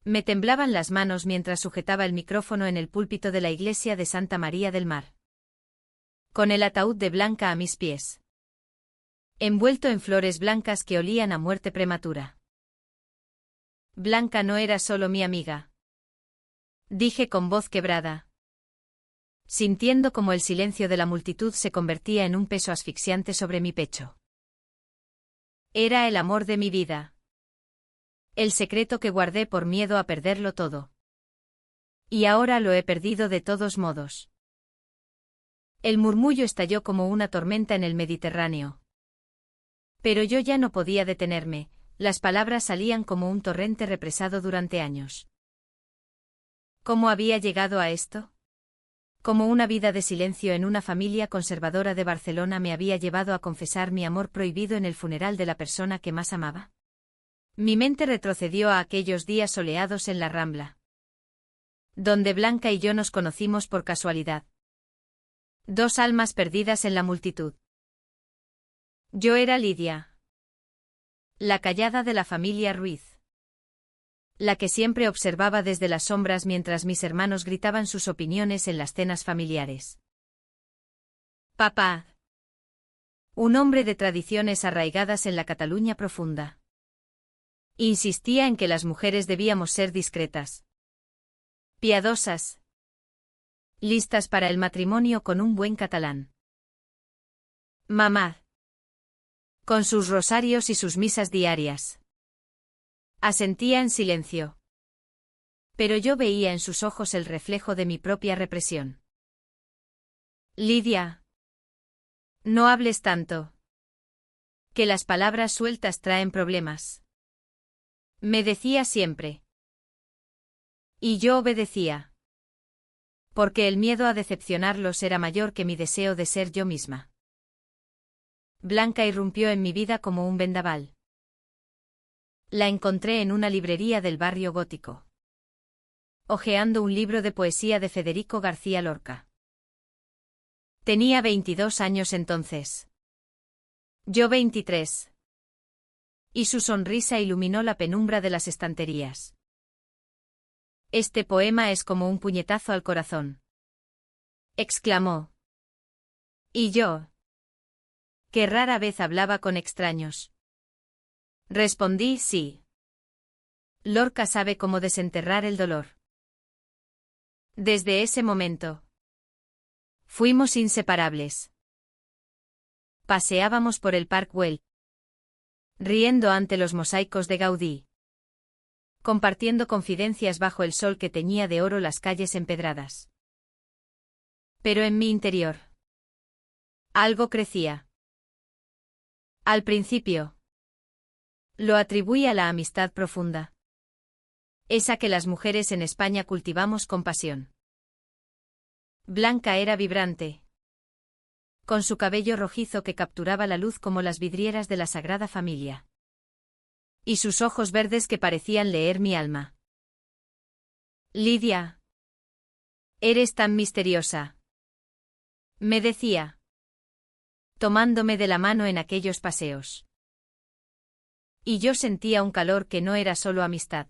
Me temblaban las manos mientras sujetaba el micrófono en el púlpito de la iglesia de Santa María del Mar. Con el ataúd de Blanca a mis pies. Envuelto en flores blancas que olían a muerte prematura. Blanca no era solo mi amiga. Dije con voz quebrada. Sintiendo como el silencio de la multitud se convertía en un peso asfixiante sobre mi pecho. Era el amor de mi vida. El secreto que guardé por miedo a perderlo todo. Y ahora lo he perdido de todos modos. El murmullo estalló como una tormenta en el Mediterráneo. Pero yo ya no podía detenerme, las palabras salían como un torrente represado durante años. ¿Cómo había llegado a esto? Como una vida de silencio en una familia conservadora de Barcelona me había llevado a confesar mi amor prohibido en el funeral de la persona que más amaba. Mi mente retrocedió a aquellos días soleados en la Rambla. Donde Blanca y yo nos conocimos por casualidad. Dos almas perdidas en la multitud. Yo era Lidia. La callada de la familia Ruiz. La que siempre observaba desde las sombras mientras mis hermanos gritaban sus opiniones en las cenas familiares. Papá. Un hombre de tradiciones arraigadas en la Cataluña profunda. Insistía en que las mujeres debíamos ser discretas. Piadosas. Listas para el matrimonio con un buen catalán. Mamá. Con sus rosarios y sus misas diarias. Asentía en silencio. Pero yo veía en sus ojos el reflejo de mi propia represión. Lidia. No hables tanto. Que las palabras sueltas traen problemas. Me decía siempre. Y yo obedecía. Porque el miedo a decepcionarlos era mayor que mi deseo de ser yo misma. Blanca irrumpió en mi vida como un vendaval. La encontré en una librería del barrio gótico. Hojeando un libro de poesía de Federico García Lorca. Tenía 22 años entonces. Yo 23. Y su sonrisa iluminó la penumbra de las estanterías. Este poema es como un puñetazo al corazón. Exclamó. ¿Y yo? Que rara vez hablaba con extraños. Respondí sí. Lorca sabe cómo desenterrar el dolor. Desde ese momento. Fuimos inseparables. Paseábamos por el Parc Güell. Riendo ante los mosaicos de Gaudí. Compartiendo confidencias bajo el sol que teñía de oro las calles empedradas. Pero en mi interior. Algo crecía. Al principio. Lo atribuí a la amistad profunda. Esa que las mujeres en España cultivamos con pasión. Blanca era vibrante. Con su cabello rojizo que capturaba la luz como las vidrieras de la Sagrada Familia. Y sus ojos verdes que parecían leer mi alma. Lidia. Eres tan misteriosa. Me decía. Tomándome de la mano en aquellos paseos. Y yo sentía un calor que no era solo amistad.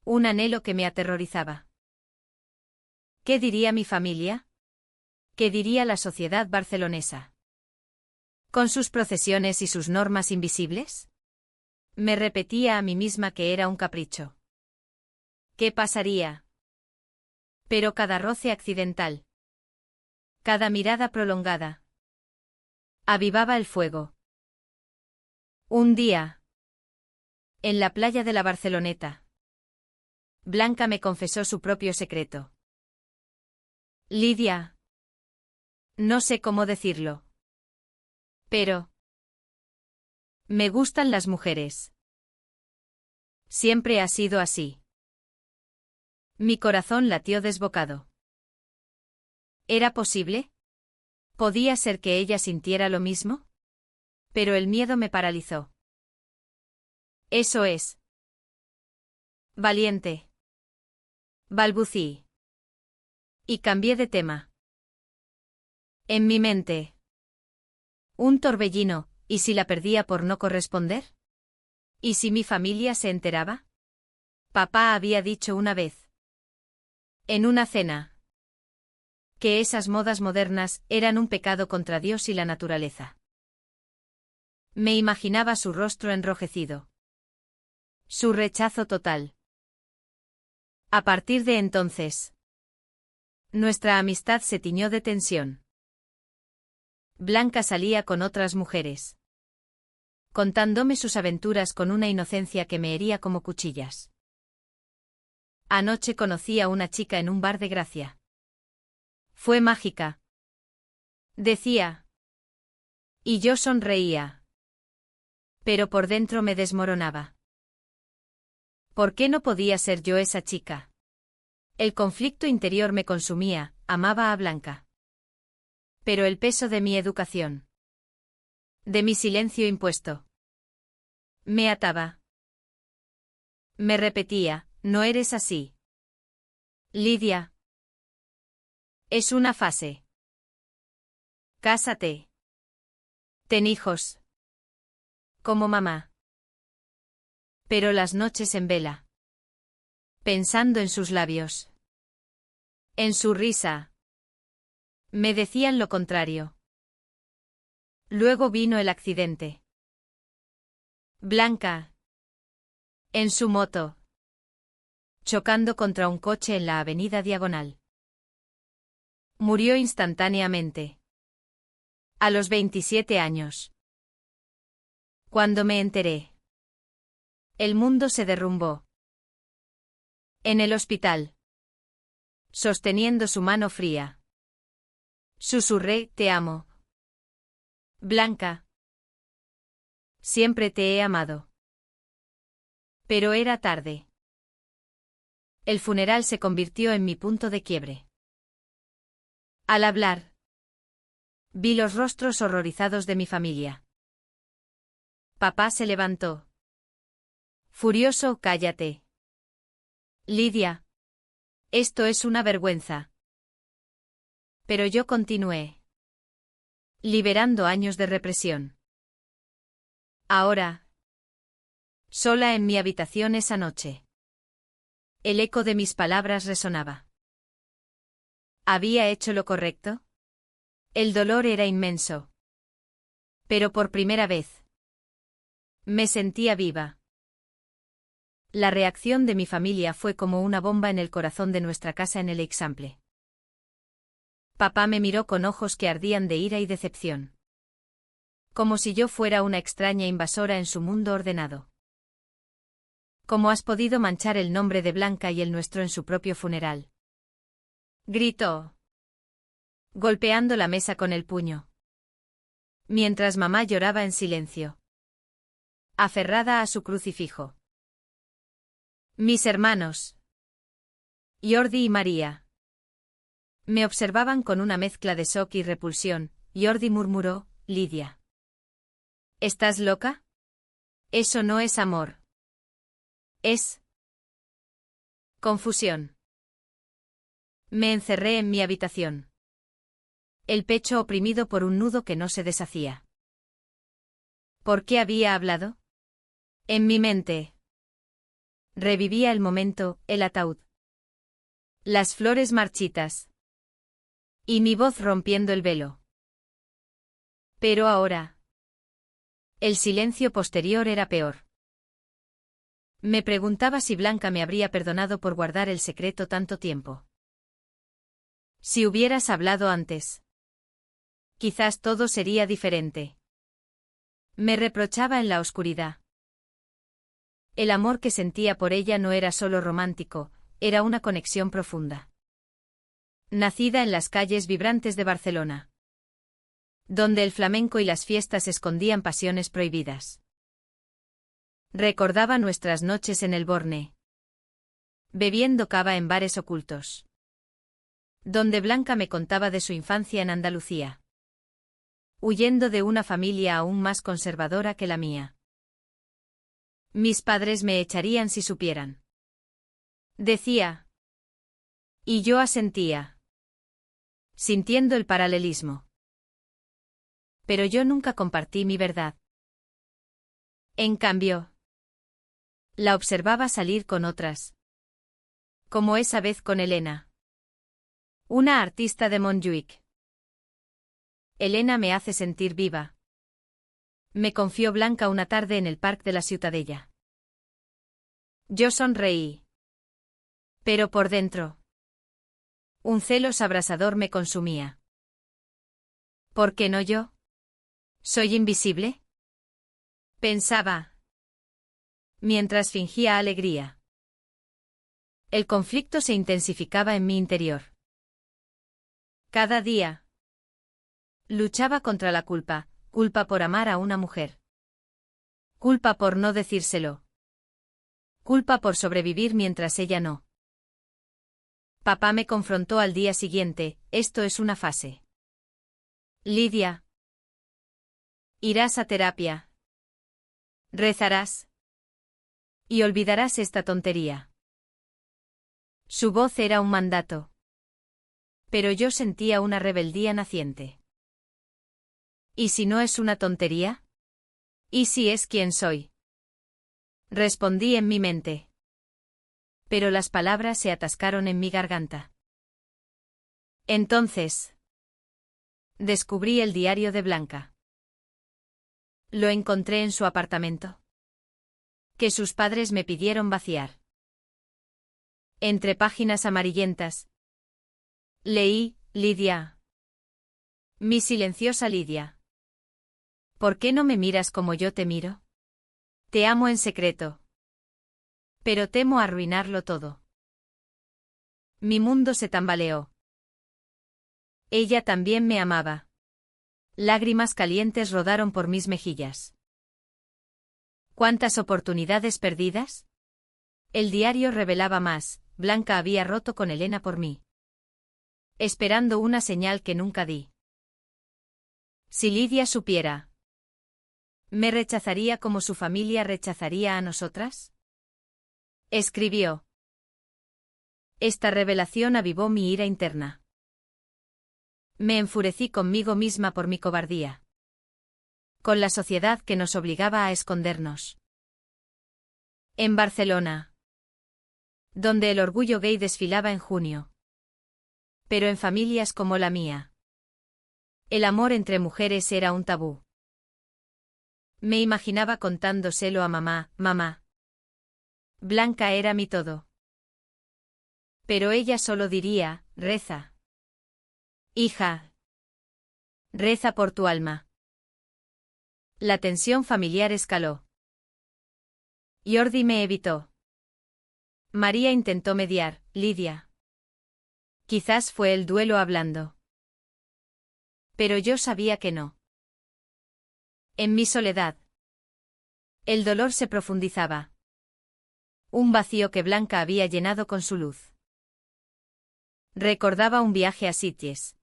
Un anhelo que me aterrorizaba. ¿Qué diría mi familia? ¿Qué diría la sociedad barcelonesa? ¿Con sus procesiones y sus normas invisibles? Me repetía a mí misma que era un capricho. ¿Qué pasaría? Pero cada roce accidental. Cada mirada prolongada. Avivaba el fuego. Un día. En la playa de la Barceloneta. Blanca me confesó su propio secreto. Lidia. No sé cómo decirlo. Pero. Me gustan las mujeres. Siempre ha sido así. Mi corazón latió desbocado. ¿Era posible? ¿Podía ser que ella sintiera lo mismo? Pero el miedo me paralizó. Eso es. Valiente. Balbucí. Y cambié de tema. En mi mente. Un torbellino, ¿y si la perdía por no corresponder? ¿Y si mi familia se enteraba? Papá había dicho una vez, en una cena, que esas modas modernas eran un pecado contra Dios y la naturaleza. Me imaginaba su rostro enrojecido. Su rechazo total. A partir de entonces, nuestra amistad se tiñó de tensión. Blanca salía con otras mujeres, contándome sus aventuras con una inocencia que me hería como cuchillas. Anoche conocí a una chica en un bar de Gracia. Fue mágica. Decía. Y yo sonreía. Pero por dentro me desmoronaba. ¿Por qué no podía ser yo esa chica? El conflicto interior me consumía, amaba a Blanca. Pero el peso de mi educación, de mi silencio impuesto, me ataba. Me repetía, no eres así. Lidia. Es una fase. Cásate. Ten hijos. Como mamá. Pero las noches en vela. Pensando en sus labios. En su risa. Me decían lo contrario. Luego vino el accidente. Blanca. En su moto. Chocando contra un coche en la avenida Diagonal. Murió instantáneamente. A los 27 años. Cuando me enteré, el mundo se derrumbó. En el hospital. Sosteniendo su mano fría. Susurré, te amo. Blanca. Siempre te he amado. Pero era tarde. El funeral se convirtió en mi punto de quiebre. Al hablar, vi los rostros horrorizados de mi familia. Papá se levantó. Furioso, cállate. Lidia. Esto es una vergüenza. Pero yo continué. Liberando años de represión. Ahora. Sola en mi habitación esa noche. El eco de mis palabras resonaba. ¿Había hecho lo correcto? El dolor era inmenso. Pero por primera vez. Me sentía viva. La reacción de mi familia fue como una bomba en el corazón de nuestra casa en el Eixample. Papá me miró con ojos que ardían de ira y decepción. Como si yo fuera una extraña invasora en su mundo ordenado. ¿Cómo has podido manchar el nombre de Blanca y el nuestro en su propio funeral? Gritó. Golpeando la mesa con el puño. Mientras mamá lloraba en silencio. Aferrada a su crucifijo. Mis hermanos. Jordi y María. Me observaban con una mezcla de shock y repulsión. Jordi murmuró, Lidia. ¿Estás loca? Eso no es amor. Es confusión. Me encerré en mi habitación. El pecho oprimido por un nudo que no se deshacía. ¿Por qué había hablado? En mi mente. Revivía el momento, el ataúd. Las flores marchitas. Y mi voz rompiendo el velo. Pero ahora. El silencio posterior era peor. Me preguntaba si Blanca me habría perdonado por guardar el secreto tanto tiempo. Si hubieras hablado antes. Quizás todo sería diferente. Me reprochaba en la oscuridad. El amor que sentía por ella no era solo romántico, era una conexión profunda. Nacida en las calles vibrantes de Barcelona. Donde el flamenco y las fiestas escondían pasiones prohibidas. Recordaba nuestras noches en el Borne. Bebiendo cava en bares ocultos. Donde Blanca me contaba de su infancia en Andalucía. Huyendo de una familia aún más conservadora que la mía. Mis padres me echarían si supieran. Decía. Y yo asentía. Sintiendo el paralelismo. Pero yo nunca compartí mi verdad. En cambio, La observaba salir con otras. Como esa vez con Elena. Una artista de Montjuic. Elena me hace sentir viva. Me confió Blanca una tarde en el Parc de la Ciutadella. Yo sonreí. Pero por dentro. Un celos abrasador me consumía. ¿Por qué no yo? ¿Soy invisible? Pensaba. Mientras fingía alegría. El conflicto se intensificaba en mi interior. Cada día. Luchaba contra la culpa, culpa por amar a una mujer. Culpa por no decírselo. Culpa por sobrevivir mientras ella no. Papá me confrontó al día siguiente, esto es una fase. Lidia. Irás a terapia. Rezarás. Y olvidarás esta tontería. Su voz era un mandato. Pero yo sentía una rebeldía naciente. ¿Y si no es una tontería? ¿Y si es quien soy? Respondí en mi mente. Pero las palabras se atascaron en mi garganta. Entonces. Descubrí el diario de Blanca. Lo encontré en su apartamento. Que sus padres me pidieron vaciar. Entre páginas amarillentas. Leí, Lidia. Mi silenciosa Lidia. ¿Por qué no me miras como yo te miro? Te amo en secreto. Pero temo arruinarlo todo. Mi mundo se tambaleó. Ella también me amaba. Lágrimas calientes rodaron por mis mejillas. ¿Cuántas oportunidades perdidas? El diario revelaba más, Blanca había roto con Elena por mí. Esperando una señal que nunca di. Si Lidia supiera. ¿Me rechazaría como su familia rechazaría a nosotras? Escribió. Esta revelación avivó mi ira interna. Me enfurecí conmigo misma por mi cobardía. Con la sociedad que nos obligaba a escondernos. En Barcelona. Donde el orgullo gay desfilaba en junio. Pero en familias como la mía. El amor entre mujeres era un tabú. Me imaginaba contándoselo a mamá, mamá. Blanca era mi todo. Pero ella solo diría, reza. Hija. Reza por tu alma. La tensión familiar escaló. Jordi me evitó. María intentó mediar, Lidia. Quizás fue el duelo hablando. Pero yo sabía que no. En mi soledad. El dolor se profundizaba. Un vacío que Blanca había llenado con su luz. Recordaba un viaje a Sitges.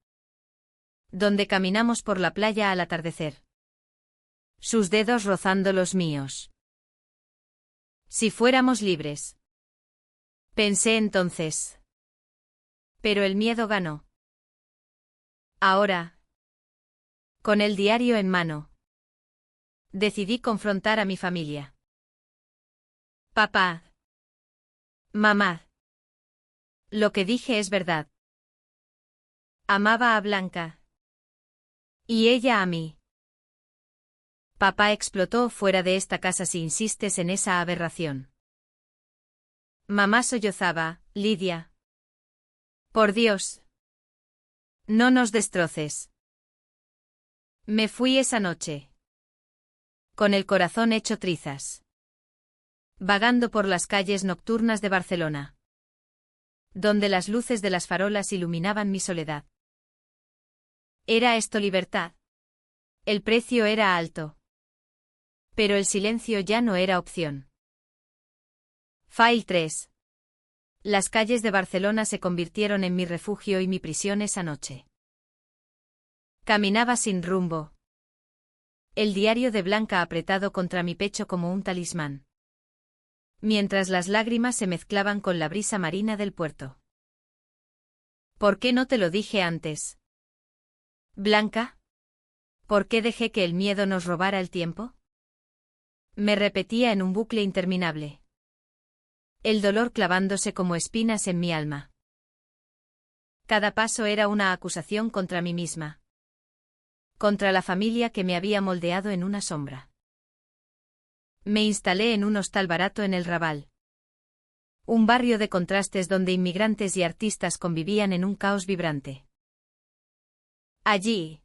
Donde caminamos por la playa al atardecer. Sus dedos rozando los míos. Si fuéramos libres. Pensé entonces. Pero el miedo ganó. Ahora. Con el diario en mano. Decidí confrontar a mi familia. Papá. Mamá. Lo que dije es verdad. Amaba a Blanca. Y ella a mí. Papá explotó fuera de esta casa si insistes en esa aberración. Mamá sollozaba, Lidia. Por Dios. No nos destroces. Me fui esa noche. Con el corazón hecho trizas. Vagando por las calles nocturnas de Barcelona. Donde las luces de las farolas iluminaban mi soledad. ¿Era esto libertad? El precio era alto. Pero el silencio ya no era opción. File 3. Las calles de Barcelona se convirtieron en mi refugio y mi prisión esa noche. Caminaba sin rumbo. El diario de Blanca apretado contra mi pecho como un talismán. Mientras las lágrimas se mezclaban con la brisa marina del puerto. ¿Por qué no te lo dije antes? Blanca. ¿Por qué dejé que el miedo nos robara el tiempo? Me repetía en un bucle interminable. el dolor clavándose como espinas en mi alma. Cada paso era una acusación contra mí misma. Contra la familia que me había moldeado en una sombra. Me instalé en un hostal barato en el Raval. Un barrio de contrastes donde inmigrantes y artistas convivían en un caos vibrante. Allí,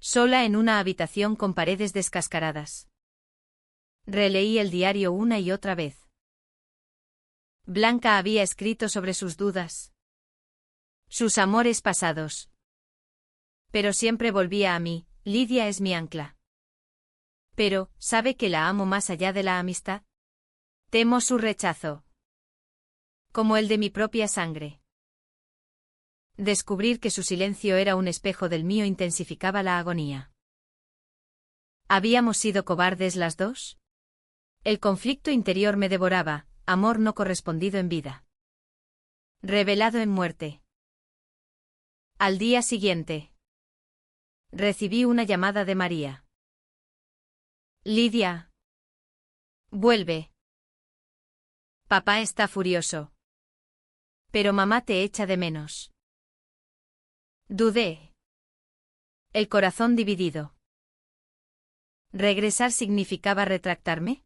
sola en una habitación con paredes descascaradas, releí el diario una y otra vez. Blanca había escrito sobre sus dudas, sus amores pasados. Pero siempre volvía a mí, Lidia es mi ancla. Pero, ¿sabe que la amo más allá de la amistad? Temo su rechazo. Como el de mi propia sangre. Descubrir que su silencio era un espejo del mío intensificaba la agonía. ¿Habíamos sido cobardes las dos? El conflicto interior me devoraba, amor no correspondido en vida. Revelado en muerte. Al día siguiente. Recibí una llamada de María. Lidia. Vuelve. Papá está furioso. Pero mamá te echa de menos. Dudé. El corazón dividido. ¿Regresar significaba retractarme?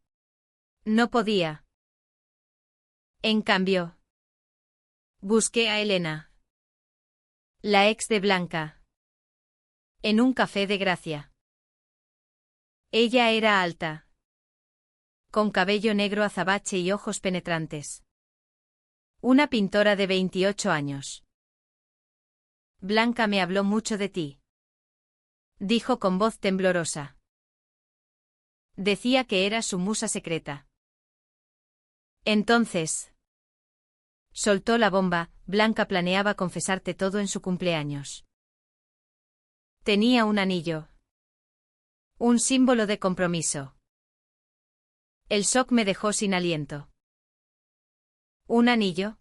No podía. En cambio, busqué a Elena, la ex de Blanca, en un café de Gracia. Ella era alta, con cabello negro azabache y ojos penetrantes. Una pintora de 28 años. Blanca me habló mucho de ti, dijo con voz temblorosa. Decía que eras su musa secreta. Entonces, soltó la bomba, Blanca planeaba confesarte todo en su cumpleaños. Tenía un anillo. Un símbolo de compromiso. El shock me dejó sin aliento. ¿Un anillo?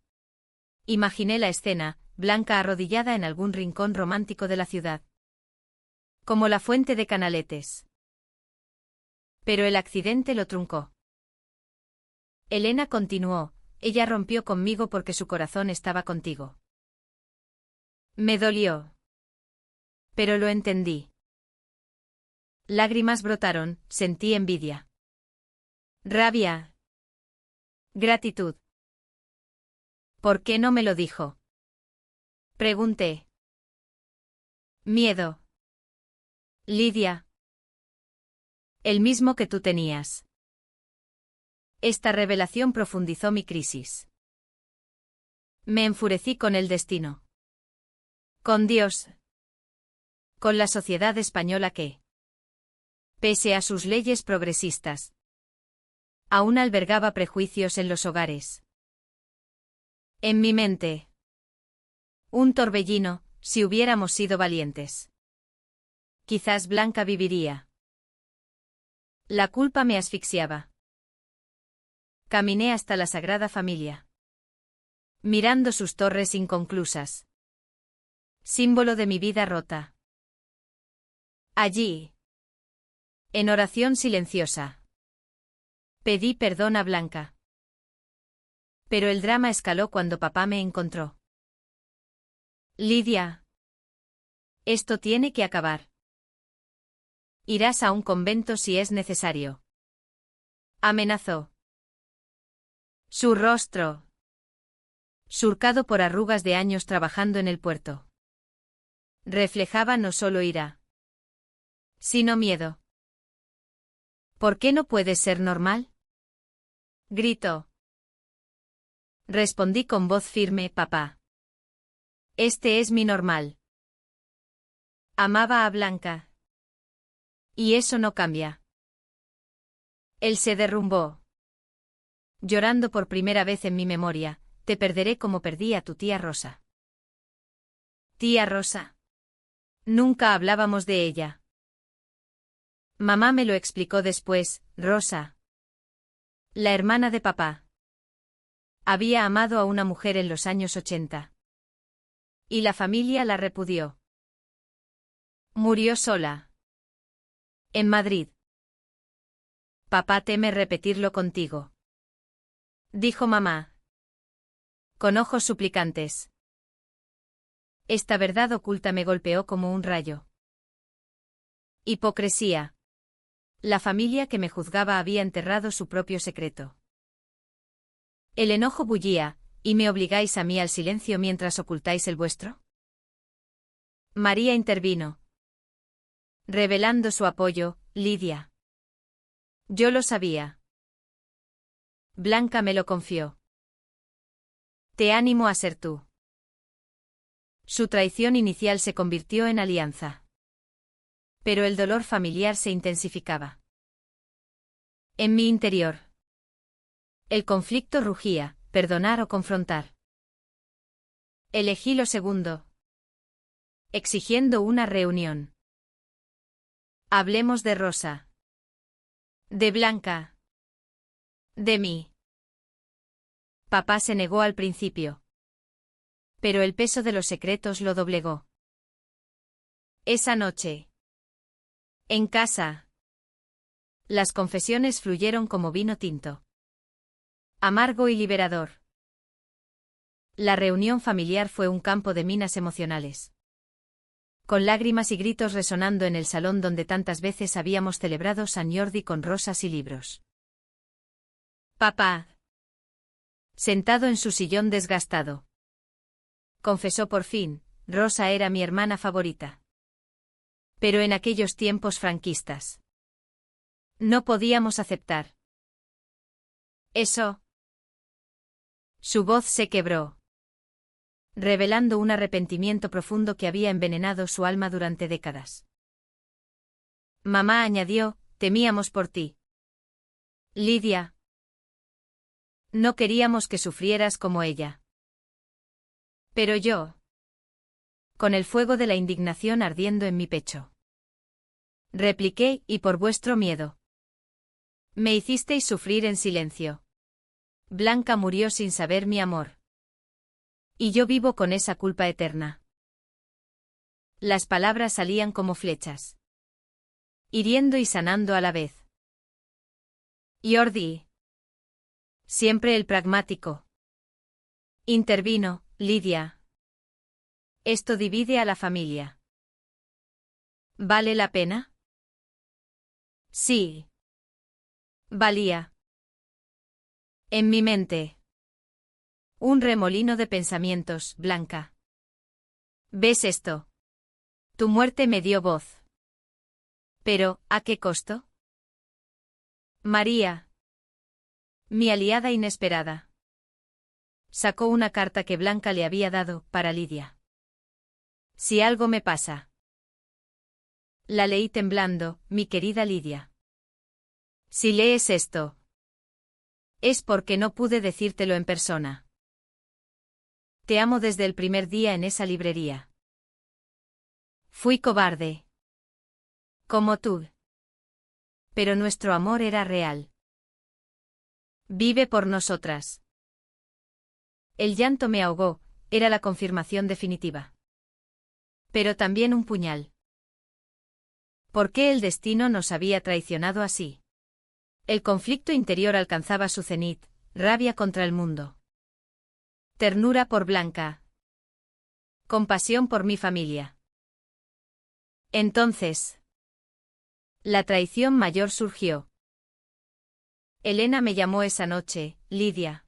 Imaginé la escena, Blanca arrodillada en algún rincón romántico de la ciudad. Como la fuente de Canaletes. Pero el accidente lo truncó. Elena continuó, ella rompió conmigo porque su corazón estaba contigo. Me dolió. Pero lo entendí. Lágrimas brotaron, sentí envidia. Rabia. Gratitud. ¿Por qué no me lo dijo? Pregunté. Miedo. Lidia. El mismo que tú tenías. Esta revelación profundizó mi crisis. Me enfurecí con el destino. Con Dios. Con la sociedad española que, pese a sus leyes progresistas, aún albergaba prejuicios en los hogares. En mi mente. Un torbellino, si hubiéramos sido valientes. Quizás Blanca viviría. La culpa me asfixiaba. Caminé hasta la Sagrada Familia. Mirando sus torres inconclusas. Símbolo de mi vida rota. Allí. En oración silenciosa. Pedí perdón a Blanca. Pero el drama escaló cuando papá me encontró. Lidia. Esto tiene que acabar. Irás a un convento si es necesario. Amenazó. Su rostro. Surcado por arrugas de años trabajando en el puerto. Reflejaba no solo ira, sino miedo. ¿Por qué no puedes ser normal? Gritó. Respondí con voz firme, papá. Este es mi normal. Amaba a Blanca. Y eso no cambia. Él se derrumbó. Llorando por primera vez en mi memoria, te perderé como perdí a tu tía Rosa. Tía Rosa. Nunca hablábamos de ella. Mamá me lo explicó después, Rosa. La hermana de papá. Había amado a una mujer en los años 80. Y la familia la repudió. Murió sola. En Madrid. Papá teme repetirlo contigo. dijo mamá, con ojos suplicantes. Esta verdad oculta me golpeó como un rayo. Hipocresía. La familia que me juzgaba había enterrado su propio secreto. El enojo bullía, ¿y me obligáis a mí al silencio mientras ocultáis el vuestro? María intervino, revelando su apoyo. Lidia. Yo lo sabía. Blanca me lo confió. Te animo a ser tú. Su traición inicial se convirtió en alianza. Pero el dolor familiar se intensificaba. En mi interior. El conflicto rugía, perdonar o confrontar. Elegí lo segundo. Exigiendo una reunión. Hablemos de Rosa. De Blanca. De mí. Papá se negó al principio. Pero el peso de los secretos lo doblegó. Esa noche. En casa. Las confesiones fluyeron como vino tinto. Amargo y liberador. La reunión familiar fue un campo de minas emocionales. Con lágrimas y gritos resonando en el salón donde tantas veces habíamos celebrado San Jordi con rosas y libros. Papá. Sentado en su sillón desgastado. Confesó por fin, Rosa era mi hermana favorita. Pero en aquellos tiempos franquistas. No podíamos aceptar. Eso. Su voz se quebró, revelando un arrepentimiento profundo que había envenenado su alma durante décadas. Mamá añadió, temíamos por ti. Lidia. No queríamos que sufrieras como ella. Pero yo. Con el fuego de la indignación ardiendo en mi pecho. Repliqué, y por vuestro miedo. Me hicisteis sufrir en silencio. Blanca murió sin saber mi amor. Y yo vivo con esa culpa eterna. Las palabras salían como flechas. Hiriendo y sanando a la vez. Jordi. Siempre el pragmático. Intervino, Lidia. Esto divide a la familia. ¿Vale la pena? Sí. Valía. En mi mente. Un remolino de pensamientos, Blanca. ¿Ves esto? Tu muerte me dio voz. Pero, ¿a qué costo? María. Mi aliada inesperada. Sacó una carta que Blanca le había dado, para Lidia. Si algo me pasa. La leí temblando, mi querida Lidia. Si lees esto. Es porque no pude decírtelo en persona. Te amo desde el primer día en esa librería. Fui cobarde. Como tú. Pero nuestro amor era real. Vive por nosotras. El llanto me ahogó, era la confirmación definitiva. Pero también un puñal. ¿Por qué el destino nos había traicionado así? El conflicto interior alcanzaba su cenit, rabia contra el mundo. Ternura por Blanca. Compasión por mi familia. Entonces. La traición mayor surgió. Elena me llamó esa noche, Lidia.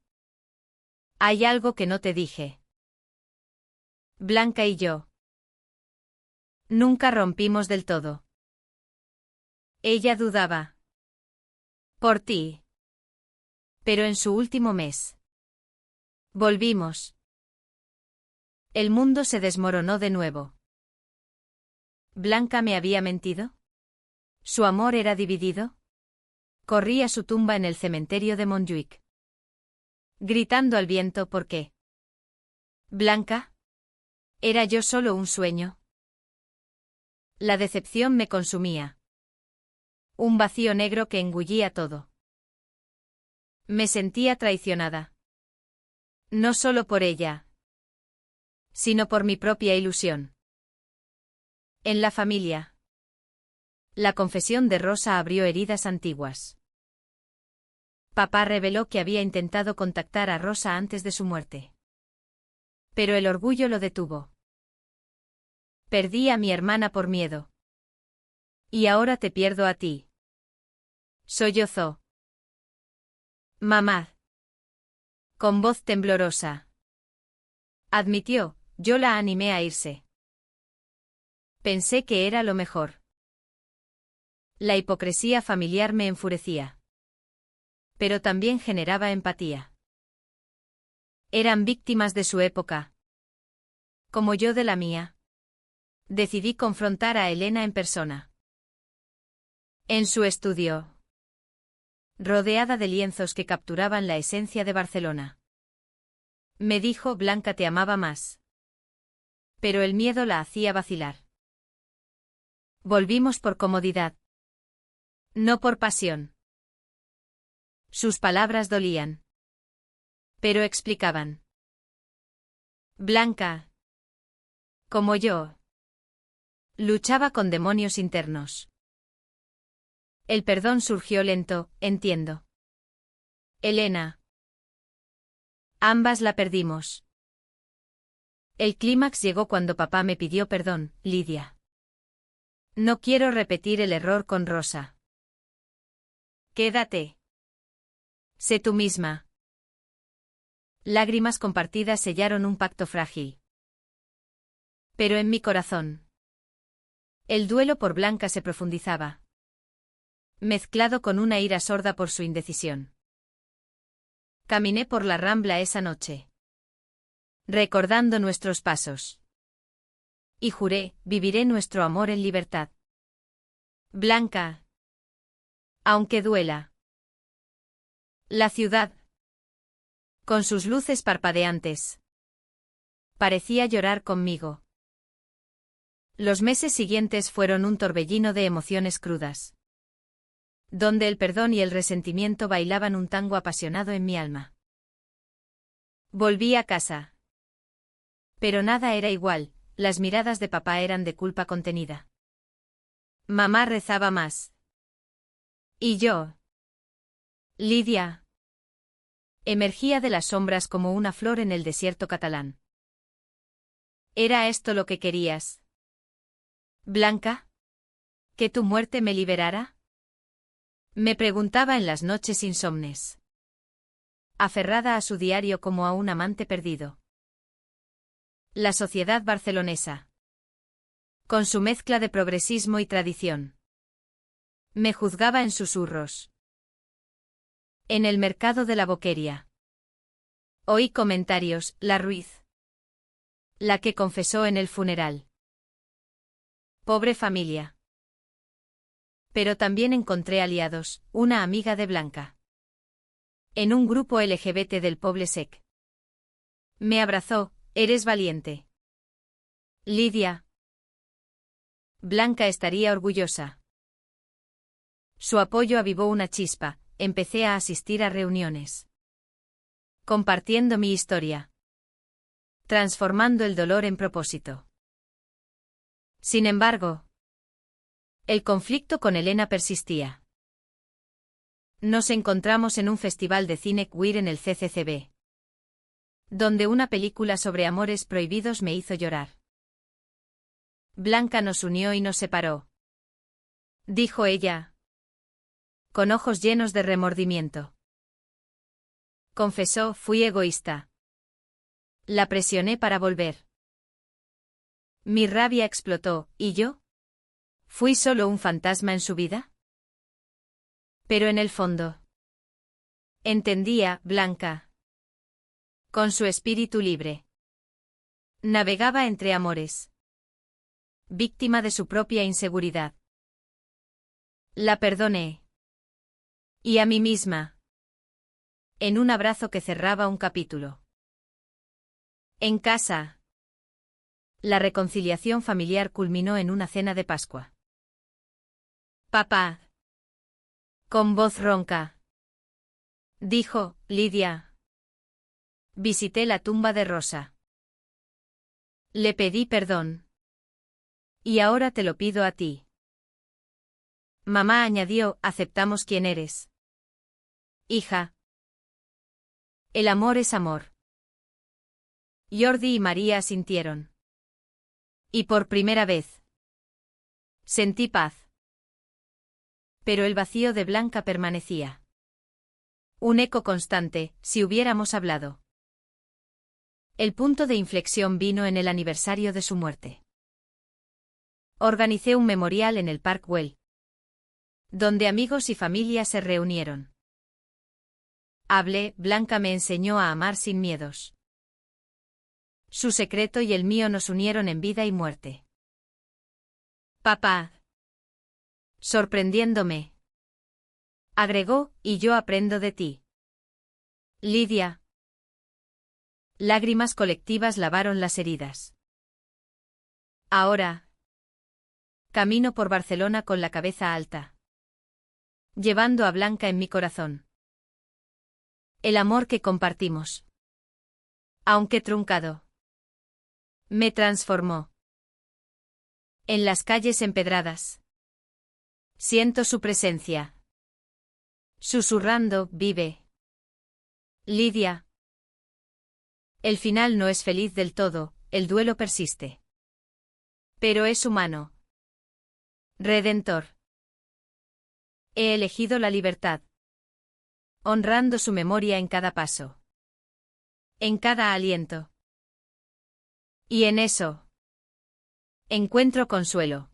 Hay algo que no te dije. Blanca y yo. Nunca rompimos del todo. Ella dudaba. Por ti. Pero en su último mes. Volvimos. El mundo se desmoronó de nuevo. ¿Blanca me había mentido? ¿Su amor era dividido? Corrí a su tumba en el cementerio de Montjuic. Gritando al viento ¿por qué? ¿Blanca? ¿Era yo solo un sueño? La decepción me consumía. Un vacío negro que engullía todo. Me sentía traicionada. No solo por ella, sino por mi propia ilusión. En la familia. La confesión de Rosa abrió heridas antiguas. Papá reveló que había intentado contactar a Rosa antes de su muerte. Pero el orgullo lo detuvo. Perdí a mi hermana por miedo. Y ahora te pierdo a ti. Sollozó. Mamá. Con voz temblorosa. Admitió, yo la animé a irse. Pensé que era lo mejor. La hipocresía familiar me enfurecía. Pero también generaba empatía. Eran víctimas de su época. Como yo de la mía. Decidí confrontar a Elena en persona. En su estudio. Rodeada de lienzos que capturaban la esencia de Barcelona. Me dijo Blanca te amaba más. Pero el miedo la hacía vacilar. Volvimos por comodidad. No por pasión. Sus palabras dolían. Pero explicaban. Blanca. Como yo. Luchaba con demonios internos. El perdón surgió lento, entiendo. Elena. Ambas la perdimos. El clímax llegó cuando papá me pidió perdón, Lidia. No quiero repetir el error con Rosa. Quédate. Sé tú misma. Lágrimas compartidas sellaron un pacto frágil. Pero en mi corazón. El duelo por Blanca se profundizaba. Mezclado con una ira sorda por su indecisión. Caminé por la Rambla esa noche. Recordando nuestros pasos. Y juré, viviré nuestro amor en libertad. Blanca. Aunque duela. La ciudad. Con sus luces parpadeantes. Parecía llorar conmigo. Los meses siguientes fueron un torbellino de emociones crudas. Donde el perdón y el resentimiento bailaban un tango apasionado en mi alma. Volví a casa. Pero nada era igual, las miradas de papá eran de culpa contenida. Mamá rezaba más. ¿Y yo? Lidia. Emergía de las sombras como una flor en el desierto catalán. ¿Era esto lo que querías? Blanca. ¿Que tu muerte me liberara? Me preguntaba en las noches insomnes. Aferrada a su diario como a un amante perdido. La sociedad barcelonesa. Con su mezcla de progresismo y tradición. Me juzgaba en susurros. En el mercado de la Boqueria. Oí comentarios, la Ruiz. La que confesó en el funeral. Pobre familia. Pero también encontré aliados, una amiga de Blanca. En un grupo LGBT del Poble Sec. Me abrazó, eres valiente. Lidia. Blanca estaría orgullosa. Su apoyo avivó una chispa, empecé a asistir a reuniones. Compartiendo mi historia. Transformando el dolor en propósito. Sin embargo, el conflicto con Elena persistía. Nos encontramos en un festival de cine queer en el CCCB. Donde una película sobre amores prohibidos me hizo llorar. Blanca nos unió y nos separó. Dijo ella. Con ojos llenos de remordimiento. Confesó, fui egoísta. La presioné para volver. Mi rabia explotó, ¿y yo? ¿Fui solo un fantasma en su vida? Pero en el fondo. Entendía, Blanca. Con su espíritu libre. Navegaba entre amores. Víctima de su propia inseguridad. La perdoné. Y a mí misma. En un abrazo que cerraba un capítulo. En casa. La reconciliación familiar culminó en una cena de Pascua. Papá. Con voz ronca. Dijo, Lidia. Visité la tumba de Rosa. Le pedí perdón. Y ahora te lo pido a ti. Mamá añadió, aceptamos quién eres. hija. El amor es amor. Jordi y María asintieron. Y por primera vez sentí paz. Pero el vacío de Blanca permanecía. Un eco constante, si hubiéramos hablado. El punto de inflexión vino en el aniversario de su muerte. Organicé un memorial en el Park Güell, donde amigos y familia se reunieron. Hablé, Blanca me enseñó a amar sin miedos. Su secreto y el mío nos unieron en vida y muerte. Papá. Sorprendiéndome. Agregó, y yo aprendo de ti. Lidia. Lágrimas colectivas lavaron las heridas. Ahora. Camino por Barcelona con la cabeza alta. Llevando a Blanca en mi corazón. El amor que compartimos, aunque truncado, me transformó. En las calles empedradas siento su presencia. Susurrando, vive. Lidia. El final no es feliz del todo, el duelo persiste. Pero es humano. Redentor. He elegido la libertad. Honrando su memoria en cada paso. En cada aliento. Y en eso encuentro consuelo.